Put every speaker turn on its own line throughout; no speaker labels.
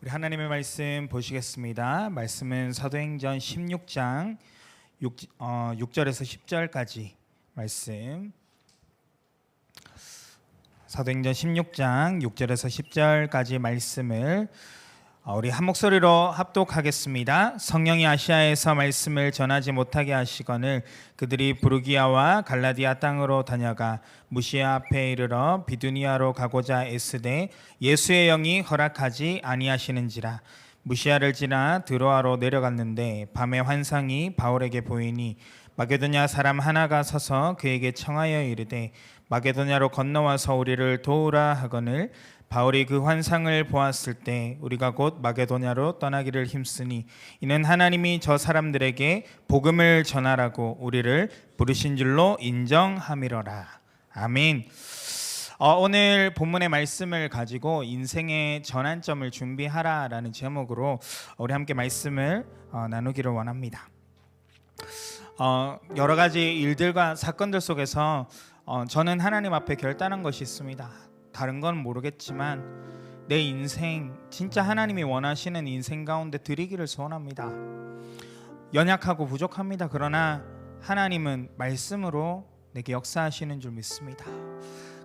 우리 하나님의 말씀 보시겠습니다. 말씀은 사도행전 16장 6절에서 10절까지 말씀. 사도행전 16장 6절에서 10절까지 말씀을 우리 한 목소리로 합독하겠습니다. 성령이 아시아에서 말씀을 전하지 못하게 하시거늘 그들이 부르기아와 갈라디아 땅으로 다녀가 무시아 앞에 이르러 비두니아로 가고자 애쓰되 예수의 영이 허락하지 아니하시는지라. 무시아를 지나 드로아로 내려갔는데 밤에 환상이 바울에게 보이니 마게도냐 사람 하나가 서서 그에게 청하여 이르되 마게도냐로 건너와서 우리를 도우라 하거늘 바울이 그 환상을 보았을 때 우리가 곧 마게도냐로 떠나기를 힘쓰니 이는 하나님이 저 사람들에게 복음을 전하라고 우리를 부르신 줄로 인정함이로라. 아멘. 오늘 본문의 말씀을 가지고 인생의 전환점을 준비하라라는 제목으로 우리 함께 말씀을 나누기를 원합니다. 여러 가지 일들과 사건들 속에서 저는 하나님 앞에 결단한 것이 있습니다. 다른 건 모르겠지만 내 인생 진짜 하나님이 원하시는 인생 가운데 드리기를 소원합니다. 연약하고 부족합니다. 그러나 하나님은 말씀으로 내게 역사하시는 줄 믿습니다.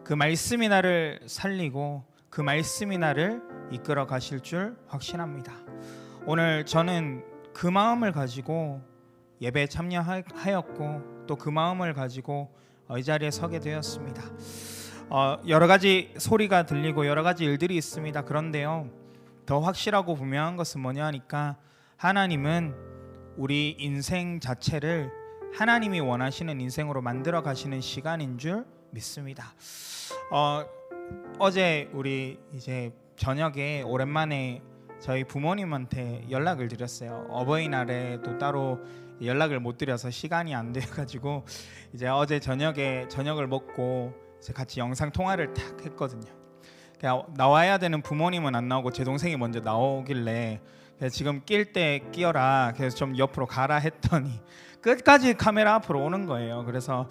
그 말씀이 나를 살리고 그 말씀이 나를 이끌어 가실 줄 확신합니다. 오늘 저는 그 마음을 가지고 예배에 참여하였고 또 그 마음을 가지고 이 자리에 서게 되었습니다. 여러 가지 소리가 들리고 여러 가지 일들이 있습니다. 그런데요, 더 확실하고 분명한 것은 뭐냐 하니까 하나님은 우리 인생 자체를 하나님이 원하시는 인생으로 만들어 가시는 시간인 줄 믿습니다. 어제 우리 이제 저녁에 오랜만에 저희 부모님한테 연락을 드렸어요. 어버이날에도 따로 연락을 못 드려서 시간이 안 돼가지고 이제 어제 저녁에 저녁을 먹고 같이 영상 통화를 탁 했거든요. 나와야 되는 부모님은 안 나오고 제 동생이 먼저 나오길래 지금 낄 때 끼어라, 그래서 좀 옆으로 가라 했더니 끝까지 카메라 앞으로 오는 거예요. 그래서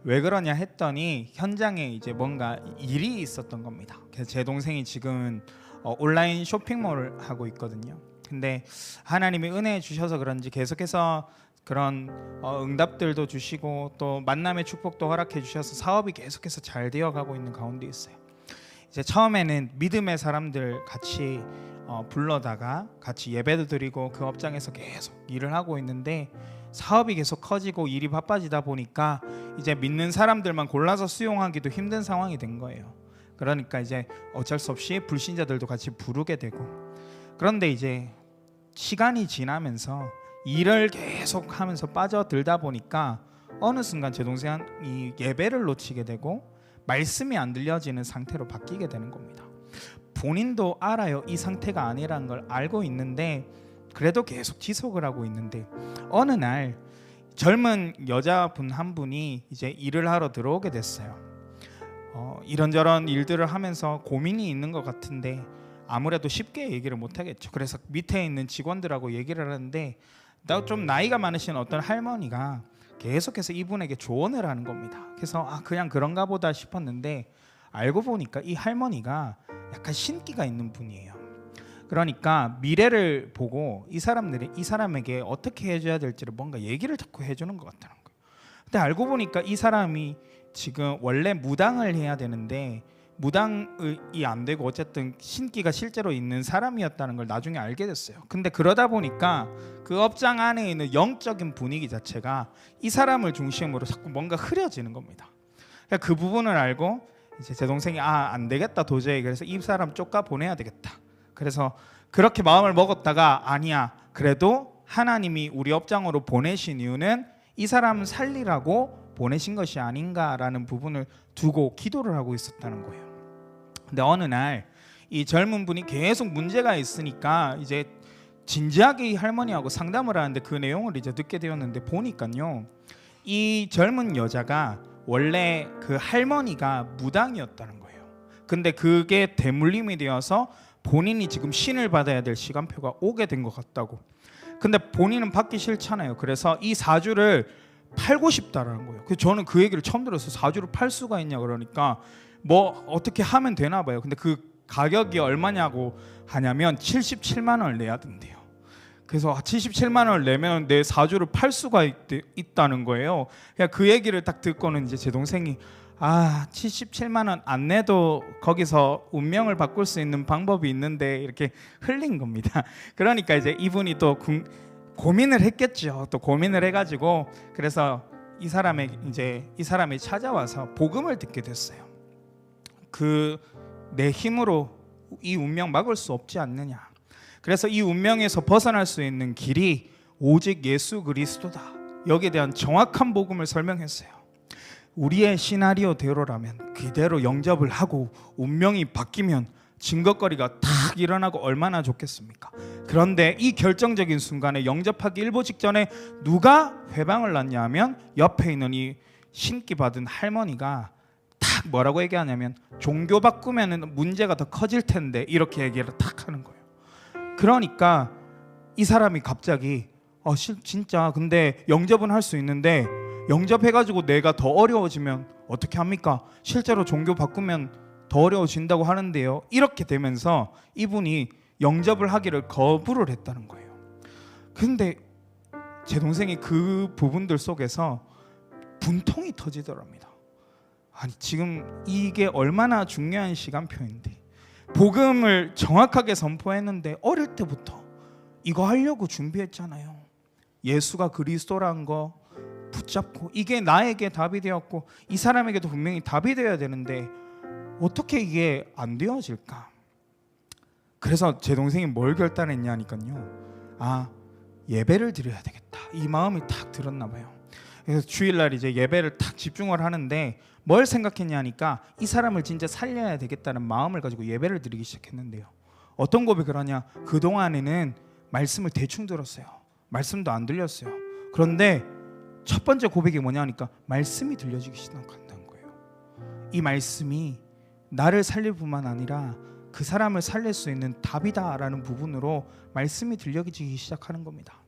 왜 그러냐 했더니 현장에 이제 뭔가 일이 있었던 겁니다. 그래서 제 동생이 지금 온라인 쇼핑몰을 하고 있거든요. 근데 하나님이 은혜 주셔서 그런지 계속해서 그런 응답들도 주시고 또 만남의 축복도 허락해 주셔서 사업이 계속해서 잘 되어가고 있는 가운데 있어요. 이제 처음에는 믿음의 사람들 같이 불러다가 같이 예배도 드리고 그 업장에서 계속 일을 하고 있는데 사업이 계속 커지고 일이 바빠지다 보니까 이제 믿는 사람들만 골라서 수용하기도 힘든 상황이 된 거예요. 그러니까 이제 어쩔 수 없이 불신자들도 같이 부르게 되고, 그런데 이제 시간이 지나면서 일을 계속 하면서 빠져들다 보니까 어느 순간 제 동생이 예배를 놓치게 되고 말씀이 안 들려지는 상태로 바뀌게 되는 겁니다. 본인도 알아요. 이 상태가 아니라는 걸 알고 있는데 그래도 계속 지속을 하고 있는데 어느 날 젊은 여자분 한 분이 이제 일을 하러 들어오게 됐어요. 이런저런 일들을 하면서 고민이 있는 것 같은데 아무래도 쉽게 얘기를 못 하겠죠. 그래서 밑에 있는 직원들하고 얘기를 하는데 좀 나이가 많으신 어떤 할머니가 계속해서 이분에게 조언을 하는 겁니다. 그래서 그냥 그런가 보다 싶었는데 알고 보니까 이 할머니가 약간 신기가 있는 분이에요. 그러니까 미래를 보고 이 사람에게 어떻게 해줘야 될지를 뭔가 얘기를 자꾸 해주는 것 같다는 거예요. 근데 알고 보니까 이 사람이 지금 원래 무당을 해야 되는데 무당이 안 되고 어쨌든 신기가 실제로 있는 사람이었다는 걸 나중에 알게 됐어요. 근데 그러다 보니까 그 업장 안에 있는 영적인 분위기 자체가 이 사람을 중심으로 자꾸 뭔가 흐려지는 겁니다. 그러니까 그 부분을 알고 이제 제 동생이 안 되겠다 도저히, 그래서 이 사람 쫓아 보내야 되겠다. 그래서 그렇게 마음을 먹었다가 아니야, 그래도 하나님이 우리 업장으로 보내신 이유는 이 사람 살리라고 보내신 것이 아닌가라는 부분을 두고 기도를 하고 있었다는 거예요. 근데 어느 날 이 젊은 분이 계속 문제가 있으니까 이제 진지하게 이 할머니하고 상담을 하는데 그 내용을 이제 듣게 되었는데 보니까요, 이 젊은 여자가 원래 그 할머니가 무당이었다는 거예요. 근데 그게 대물림이 되어서 본인이 지금 신을 받아야 될 시간표가 오게 된 것 같다고. 근데 본인은 받기 싫잖아요. 그래서 이 사주를 팔고 싶다라는 거예요. 저는 그 얘기를 처음 들어서 사주를 팔 수가 있냐 그러니까 뭐 어떻게 하면 되나 봐요. 근데 그 가격이 얼마냐고 하냐면 77만 원을 내야 된대요. 그래서 77만 원을 내면 내 사주를 팔 수가 있다는 거예요. 그냥 그 얘기를 딱 듣고는 이제 제 동생이 77만 원 안 내도 거기서 운명을 바꿀 수 있는 방법이 있는데 이렇게 흘린 겁니다. 그러니까 이제 이분이 또 고민을 했겠죠. 또 고민을 해가지고 그래서 이 사람이 찾아와서 복음을 듣게 됐어요. 내 힘으로 이 운명 막을 수 없지 않느냐. 그래서 이 운명에서 벗어날 수 있는 길이 오직 예수 그리스도다. 여기에 대한 정확한 복음을 설명했어요. 우리의 시나리오대로라면 그대로 영접을 하고 운명이 바뀌면 증거거리가 탁 일어나고 얼마나 좋겠습니까? 그런데 이 결정적인 순간에 영접하기 일보 직전에 누가 회방을 났냐 하면 옆에 있는 이 신기 받은 할머니가 탁 뭐라고 얘기하냐면 종교 바꾸면 문제가 더 커질 텐데 이렇게 얘기를 탁 하는 거예요. 그러니까 이 사람이 갑자기 진짜 근데 영접은 할 수 있는데 영접해가지고 내가 더 어려워지면 어떻게 합니까? 실제로 종교 바꾸면 더 어려워진다고 하는데요. 이렇게 되면서 이분이 영접을 하기를 거부를 했다는 거예요. 근데 제 동생이 그 부분들 속에서 분통이 터지더랍니다. 아니 지금 이게 얼마나 중요한 시간표인데 복음을 정확하게 선포했는데 어릴 때부터 이거 하려고 준비했잖아요. 예수가 그리스도라는 거 붙잡고 이게 나에게 답이 되었고 이 사람에게도 분명히 답이 되어야 되는데 어떻게 이게 안 되어질까? 그래서 제 동생이 뭘 결단했냐니까요. 예배를 드려야 되겠다. 이 마음이 탁 들었나 봐요. 그래서 주일날 이제 예배를 탁 집중을 하는데 뭘 생각했냐니까 이 사람을 진짜 살려야 되겠다는 마음을 가지고 예배를 드리기 시작했는데요. 어떤 고백을 하냐? 그동안에는 말씀을 대충 들었어요. 말씀도 안 들렸어요. 그런데 첫 번째 고백이 뭐냐니까 말씀이 들려지기 시작한다는 거예요. 이 말씀이 나를 살릴 뿐만 아니라 그 사람을 살릴 수 있는 답이다라는 부분으로 말씀이 들려지기 시작하는 겁니다.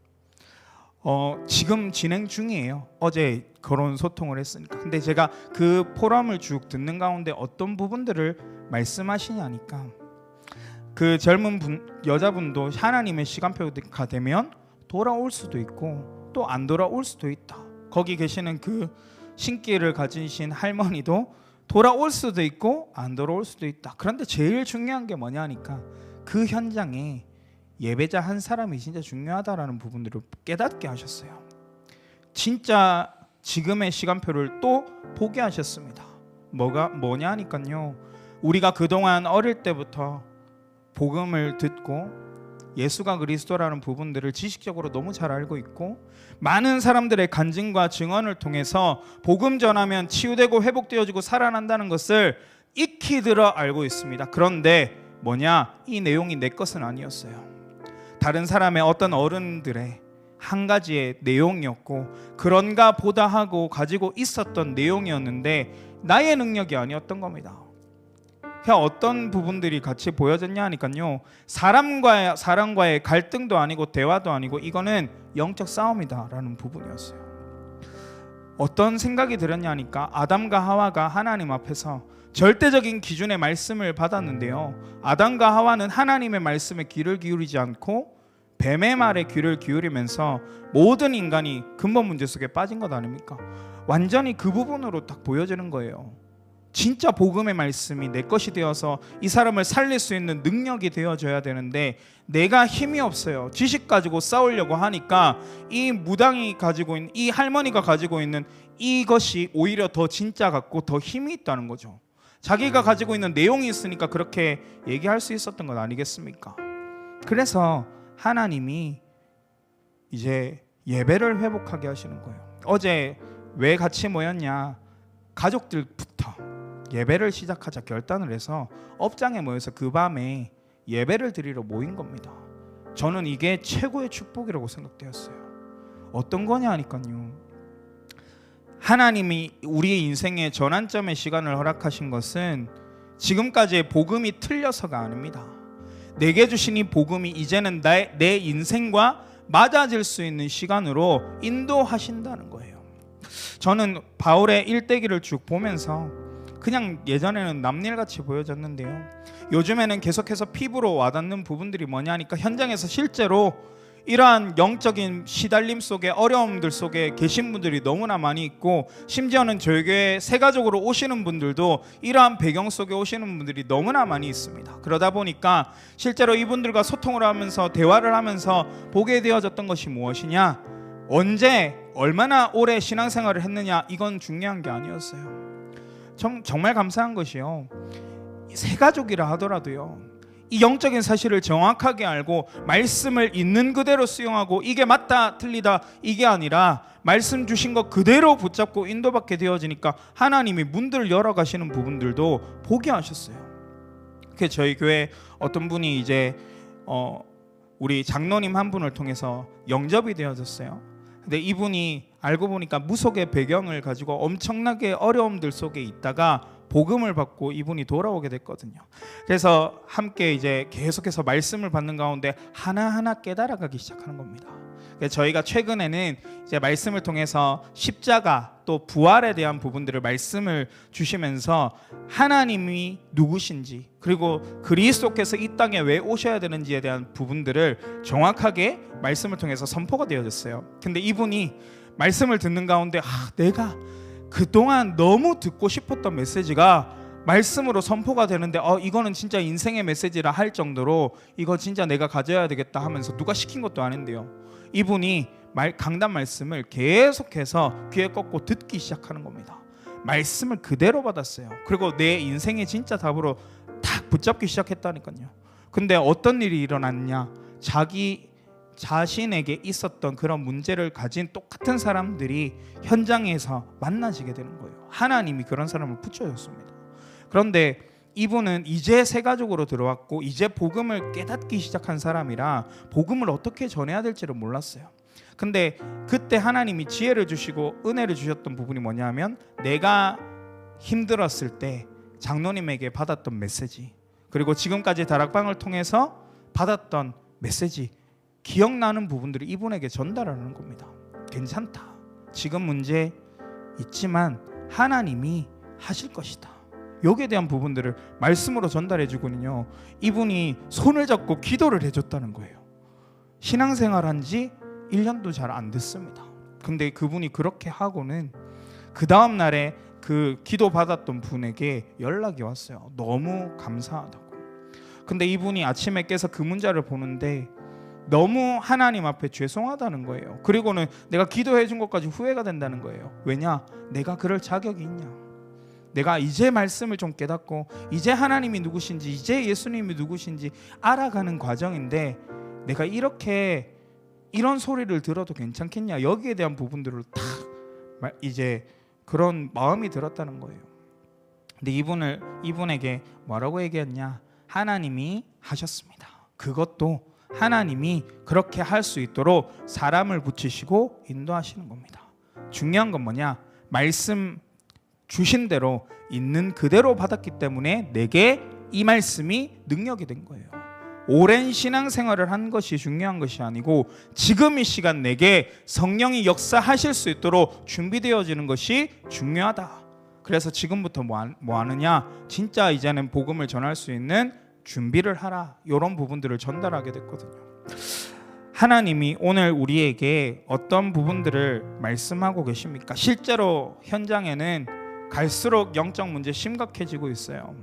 지금 진행 중이에요. 어제 그런 소통을 했으니까. 근데 제가 그 포럼을 쭉 듣는 가운데 어떤 부분들을 말씀하시냐니까 그 젊은 여자분도 하나님의 시간표가 되면 돌아올 수도 있고 또 안 돌아올 수도 있다. 거기 계시는 그 신기를 가지신 할머니도 돌아올 수도 있고 안 돌아올 수도 있다. 그런데 제일 중요한 게 뭐냐니까 그 현장에 예배자 한 사람이 진짜 중요하다라는 부분들을 깨닫게 하셨어요. 진짜 지금의 시간표를 또 보게 하셨습니다. 뭐냐니까요. 우리가 그동안 어릴 때부터 복음을 듣고 예수가 그리스도라는 부분들을 지식적으로 너무 잘 알고 있고 많은 사람들의 간증과 증언을 통해서 복음 전하면 치유되고 회복되어지고 살아난다는 것을 익히 들어 알고 있습니다. 그런데 이 내용이 내 것은 아니었어요. 다른 사람의 어떤 어른들의 한 가지의 내용이었고 그런가 보다 하고 가지고 있었던 내용이었는데 나의 능력이 아니었던 겁니다. 그냥 어떤 부분들이 같이 보여졌냐 하니까요. 사람과의 갈등도 아니고 대화도 아니고 이거는 영적 싸움이다라는 부분이었어요. 어떤 생각이 들었냐 하니까 아담과 하와가 하나님 앞에서 절대적인 기준의 말씀을 받았는데요. 아담과 하와는 하나님의 말씀에 귀를 기울이지 않고 뱀의 말에 귀를 기울이면서 모든 인간이 근본 문제 속에 빠진 것 아닙니까? 완전히 그 부분으로 딱 보여지는 거예요. 진짜 복음의 말씀이 내 것이 되어서 이 사람을 살릴 수 있는 능력이 되어져야 되는데 내가 힘이 없어요. 지식 가지고 싸우려고 하니까 이 무당이 가지고 있는 이 할머니가 가지고 있는 이것이 오히려 더 진짜 같고 더 힘이 있다는 거죠. 자기가 가지고 있는 내용이 있으니까 그렇게 얘기할 수 있었던 것 아니겠습니까? 그래서 하나님이 이제 예배를 회복하게 하시는 거예요. 어제 왜 같이 모였냐? 가족들부터 예배를 시작하자 결단을 해서 업장에 모여서 그 밤에 예배를 드리러 모인 겁니다. 저는 이게 최고의 축복이라고 생각되었어요. 어떤 거냐 하니까요. 하나님이 우리의 인생의 전환점의 시간을 허락하신 것은 지금까지의 복음이 틀려서가 아닙니다. 내게 주신 이 복음이 이제는 내 인생과 맞아질 수 있는 시간으로 인도하신다는 거예요. 저는 바울의 일대기를 쭉 보면서 그냥 예전에는 남일같이 보여졌는데요, 요즘에는 계속해서 피부로 와닿는 부분들이 뭐냐니까 현장에서 실제로 이러한 영적인 시달림 속에, 어려움들 속에 계신 분들이 너무나 많이 있고, 심지어는 저희 교회 세가족으로 오시는 분들도 이러한 배경 속에 오시는 분들이 너무나 많이 있습니다. 그러다 보니까 실제로 이분들과 소통을 하면서, 대화를 하면서 보게 되어졌던 것이 무엇이냐, 언제 얼마나 오래 신앙생활을 했느냐, 이건 중요한 게 아니었어요. 정말 감사한 것이요, 세가족이라 하더라도요, 이 영적인 사실을 정확하게 알고 말씀을 있는 그대로 수용하고, 이게 맞다 틀리다 이게 아니라 말씀 주신 것 그대로 붙잡고 인도받게 되어지니까 하나님이 문들을 열어가시는 부분들도 보게 하셨어요. 그 저희 교회 어떤 분이 이제 우리 장로님 한 분을 통해서 영접이 되어졌어요. 근데 이분이 알고 보니까 무속의 배경을 가지고 엄청나게 어려움들 속에 있다가 복음을 받고 이분이 돌아오게 됐거든요. 그래서 함께 이제 계속해서 말씀을 받는 가운데 하나하나 깨달아가기 시작하는 겁니다. 그래서 저희가 최근에는 이제 말씀을 통해서 십자가 또 부활에 대한 부분들을 말씀을 주시면서 하나님이 누구신지, 그리고 그리스도께서 이 땅에 왜 오셔야 되는지에 대한 부분들을 정확하게 말씀을 통해서 선포가 되어졌어요. 근데 이분이 말씀을 듣는 가운데 내가 그동안 너무 듣고 싶었던 메시지가 말씀으로 선포가 되는데 이거는 진짜 인생의 메시지라 할 정도로 이거 진짜 내가 가져야 되겠다 하면서, 누가 시킨 것도 아닌데요, 이분이 강단 말씀을 계속해서 귀에 꽂고 듣기 시작하는 겁니다. 말씀을 그대로 받았어요. 그리고 내 인생의 진짜 답으로 딱 붙잡기 시작했다니까요. 근데 어떤 일이 일어났냐, 자기 자신에게 있었던 그런 문제를 가진 똑같은 사람들이 현장에서 만나지게 되는 거예요. 하나님이 그런 사람을 붙여줬습니다. 그런데 이분은 이제 세가족으로 들어왔고 이제 복음을 깨닫기 시작한 사람이라 복음을 어떻게 전해야 될지를 몰랐어요. 근데 그때 하나님이 지혜를 주시고 은혜를 주셨던 부분이 뭐냐면, 내가 힘들었을 때 장로님에게 받았던 메시지, 그리고 지금까지 다락방을 통해서 받았던 메시지, 기억나는 부분들을 이분에게 전달하는 겁니다. 괜찮다, 지금 문제 있지만 하나님이 하실 것이다, 여기에 대한 부분들을 말씀으로 전달해 주거든요. 이분이 손을 잡고 기도를 해줬다는 거예요. 신앙생활한 지 1년도 잘 안 됐습니다. 근데 그분이 그렇게 하고는 그 다음 날에 그 기도 받았던 분에게 연락이 왔어요. 너무 감사하다고. 근데 이분이 아침에 깨서 그 문자를 보는데 너무 하나님 앞에 죄송하다는 거예요. 그리고는 내가 기도해 준 것까지 후회가 된다는 거예요. 왜냐? 내가 그럴 자격이 있냐? 내가 이제 말씀을 좀 깨닫고 이제 하나님이 누구신지, 이제 예수님이 누구신지 알아가는 과정인데 내가 이런 소리를 들어도 괜찮겠냐? 여기에 대한 부분들을 다 이제 그런 마음이 들었다는 거예요. 근데 이분에게 뭐라고 얘기했냐? 하나님이 하셨습니다. 그것도 하나님이 그렇게 할 수 있도록 사람을 붙이시고 인도하시는 겁니다. 중요한 건 뭐냐? 말씀 주신 대로 있는 그대로 받았기 때문에 내게 이 말씀이 능력이 된 거예요. 오랜 신앙생활을 한 것이 중요한 것이 아니고 지금 이 시간 내게 성령이 역사하실 수 있도록 준비되어지는 것이 중요하다. 그래서 지금부터 뭐 하느냐? 진짜 이제는 복음을 전할 수 있는 준비를 하라. 이런 부분들을 전달하게 됐거든요. 하나님이 오늘 우리에게 어떤 부분들을 말씀하고 계십니까? 실제로 현장에는 갈수록 영적 문제 심각해지고 있어요.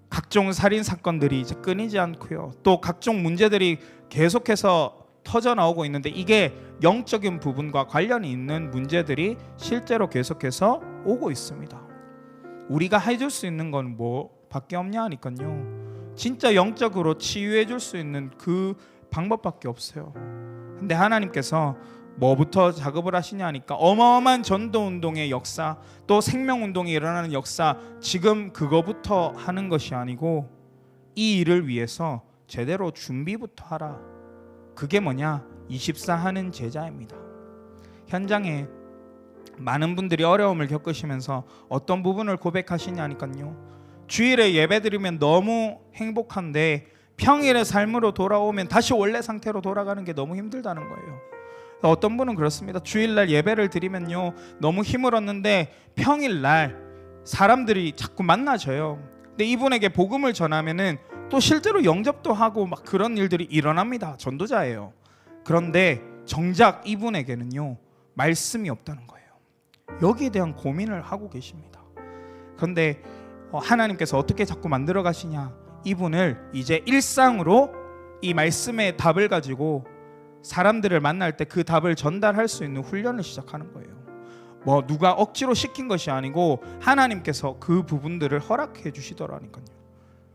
각종 살인 사건들이 이제 끊이지 않고요. 또 각종 문제들이 계속해서 터져 나오고 있는데 이게 영적인 부분과 관련이 있는 문제들이 실제로 계속해서 오고 있습니다. 우리가 해줄 수 있는 건 뭐밖에 없냐 하니까요. 진짜 영적으로 치유해 줄 수 있는 그 방법밖에 없어요. 근데 하나님께서 뭐부터 작업을 하시냐 하니까 어마어마한 전도운동의 역사, 또 생명운동이 일어나는 역사, 지금 그거부터 하는 것이 아니고 이 일을 위해서 제대로 준비부터 하라. 그게 뭐냐? 24 하는 제자입니다. 현장에 많은 분들이 어려움을 겪으시면서 어떤 부분을 고백하시냐니까요. 주일에 예배 드리면 너무 행복한데 평일의 삶으로 돌아오면 다시 원래 상태로 돌아가는 게 너무 힘들다는 거예요. 어떤 분은 그렇습니다. 주일날 예배를 드리면요 너무 힘을 얻는데 평일날 사람들이 자꾸 만나져요. 근데 이분에게 복음을 전하면은 또 실제로 영접도 하고 막 그런 일들이 일어납니다. 전도자예요. 그런데 정작 이분에게는요, 말씀이 없다는 거예요. 여기에 대한 고민을 하고 계십니다. 그런데 하나님께서 어떻게 자꾸 만들어 가시냐, 이분을 이제 일상으로 이 말씀의 답을 가지고 사람들을 만날 때 그 답을 전달할 수 있는 훈련을 시작하는 거예요. 뭐 누가 억지로 시킨 것이 아니고 하나님께서 그 부분들을 허락해 주시더라니까요.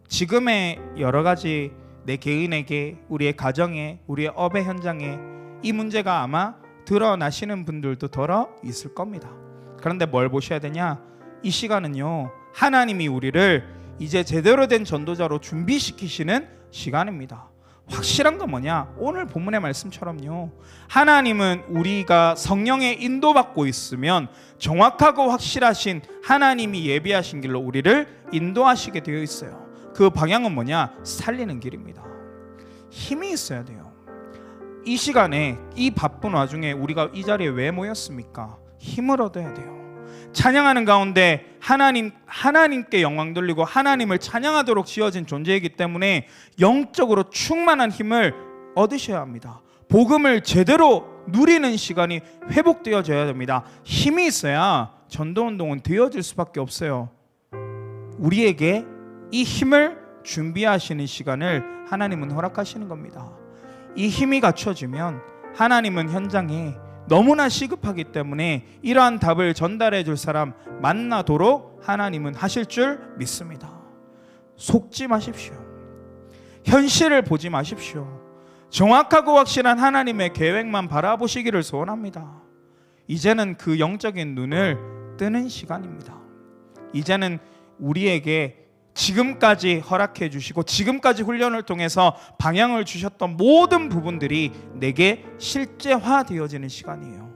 지금의 여러 가지 내 개인에게, 우리의 가정에, 우리의 업의 현장에 이 문제가 아마 드러나시는 분들도 더러 있을 겁니다. 그런데 뭘 보셔야 되냐, 이 시간은요, 하나님이 우리를 이제 제대로 된 전도자로 준비시키시는 시간입니다. 확실한 건 뭐냐, 오늘 본문의 말씀처럼요, 하나님은 우리가 성령의 인도받고 있으면 정확하고 확실하신 하나님이 예비하신 길로 우리를 인도하시게 되어 있어요. 그 방향은 뭐냐, 살리는 길입니다. 힘이 있어야 돼요. 이 시간에 이 바쁜 와중에 우리가 이 자리에 왜 모였습니까? 힘을 얻어야 돼요. 찬양하는 가운데 하나님께 영광 돌리고 하나님을 찬양하도록 지어진 존재이기 때문에 영적으로 충만한 힘을 얻으셔야 합니다. 복음을 제대로 누리는 시간이 회복되어져야 됩니다. 힘이 있어야 전도운동은 되어질 수밖에 없어요. 우리에게 이 힘을 준비하시는 시간을 하나님은 허락하시는 겁니다. 이 힘이 갖춰지면 하나님은 현장에 너무나 시급하기 때문에 이러한 답을 전달해 줄 사람 만나도록 하나님은 하실 줄 믿습니다. 속지 마십시오. 현실을 보지 마십시오. 정확하고 확실한 하나님의 계획만 바라보시기를 소원합니다. 이제는 그 영적인 눈을 뜨는 시간입니다. 이제는 우리에게 지금까지 허락해 주시고 지금까지 훈련을 통해서 방향을 주셨던 모든 부분들이 내게 실제화되어지는 시간이에요.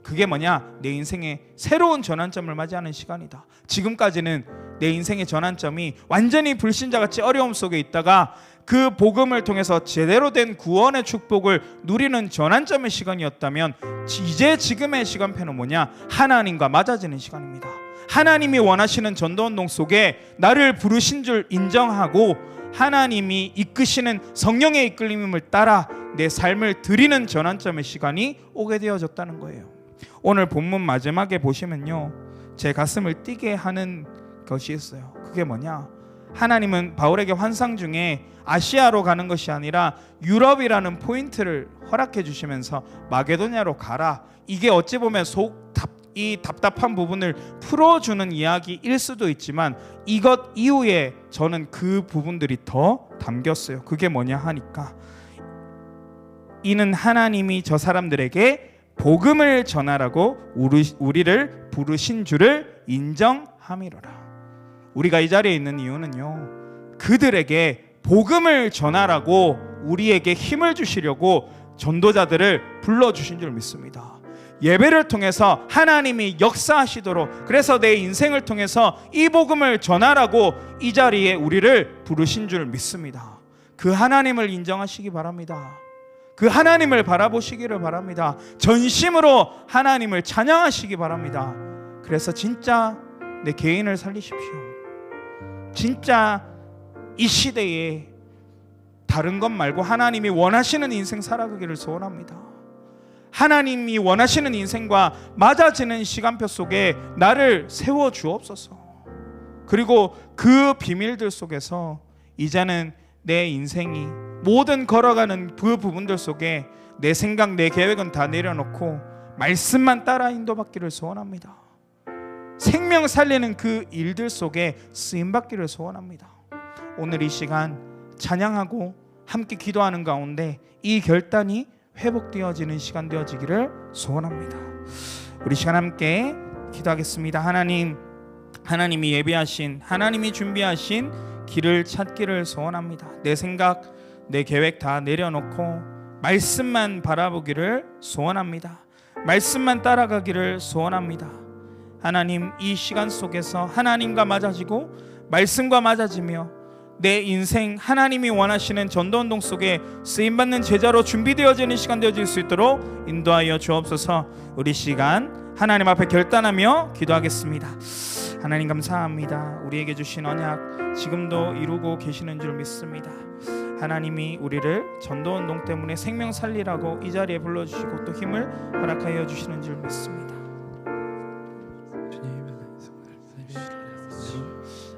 그게 뭐냐, 내 인생의 새로운 전환점을 맞이하는 시간이다. 지금까지는 내 인생의 전환점이 완전히 불신자같이 어려움 속에 있다가 그 복음을 통해서 제대로 된 구원의 축복을 누리는 전환점의 시간이었다면, 이제 지금의 시간표는 뭐냐, 하나님과 맞아지는 시간입니다. 하나님이 원하시는 전도운동 속에 나를 부르신 줄 인정하고 하나님이 이끄시는 성령의 이끌림을 따라 내 삶을 드리는 전환점의 시간이 오게 되어졌다는 거예요. 오늘 본문 마지막에 보시면요, 제 가슴을 뛰게 하는 것이 있어요. 그게 뭐냐, 하나님은 바울에게 환상 중에 아시아로 가는 것이 아니라 유럽이라는 포인트를 허락해 주시면서 마게도냐로 가라, 이게 어찌 보면 이 답답한 부분을 풀어주는 이야기일 수도 있지만 이것 이후에 저는 그 부분들이 더 담겼어요. 그게 뭐냐 하니까, 이는 하나님이 저 사람들에게 복음을 전하라고 우리를 부르신 줄을 인정함이로라. 우리가 이 자리에 있는 이유는요, 그들에게 복음을 전하라고 우리에게 힘을 주시려고 전도자들을 불러주신 줄 믿습니다. 예배를 통해서 하나님이 역사하시도록, 그래서 내 인생을 통해서 이 복음을 전하라고 이 자리에 우리를 부르신 줄 믿습니다. 그 하나님을 인정하시기 바랍니다. 그 하나님을 바라보시기를 바랍니다. 전심으로 하나님을 찬양하시기 바랍니다. 그래서 진짜 내 개인을 살리십시오. 진짜 이 시대에 다른 것 말고 하나님이 원하시는 인생 살아가기를 소원합니다. 하나님이 원하시는 인생과 맞아지는 시간표 속에 나를 세워 주옵소서. 그리고 그 비밀들 속에서 이제는 내 인생이 모든 걸어가는 그 부분들 속에 내 생각, 내 계획은 다 내려놓고 말씀만 따라 인도받기를 소원합니다. 생명 살리는 그 일들 속에 쓰임받기를 소원합니다. 오늘 이 시간 찬양하고 함께 기도하는 가운데 이 결단이 회복되어지는 시간 되어지기를 소원합니다. 우리 시간 함께 기도하겠습니다. 하나님이 예비하신, 하나님이 준비하신 길을 찾기를 소원합니다. 내 생각, 내 계획 다 내려놓고 말씀만 바라보기를 소원합니다. 말씀만 따라가기를 소원합니다. 하나님, 이 시간 속에서 하나님과 맞아지고 말씀과 맞아지며 내 인생 하나님이 원하시는 전도운동 속에 쓰임받는 제자로 준비되어지는 시간 되어질 수 있도록 인도하여 주옵소서. 우리 시간 하나님 앞에 결단하며 기도하겠습니다. 하나님 감사합니다. 우리에게 주신 언약 지금도 이루고 계시는 줄 믿습니다. 하나님이 우리를 전도운동 때문에 생명 살리라고 이 자리에 불러주시고 또 힘을 허락하여 주시는 줄 믿습니다.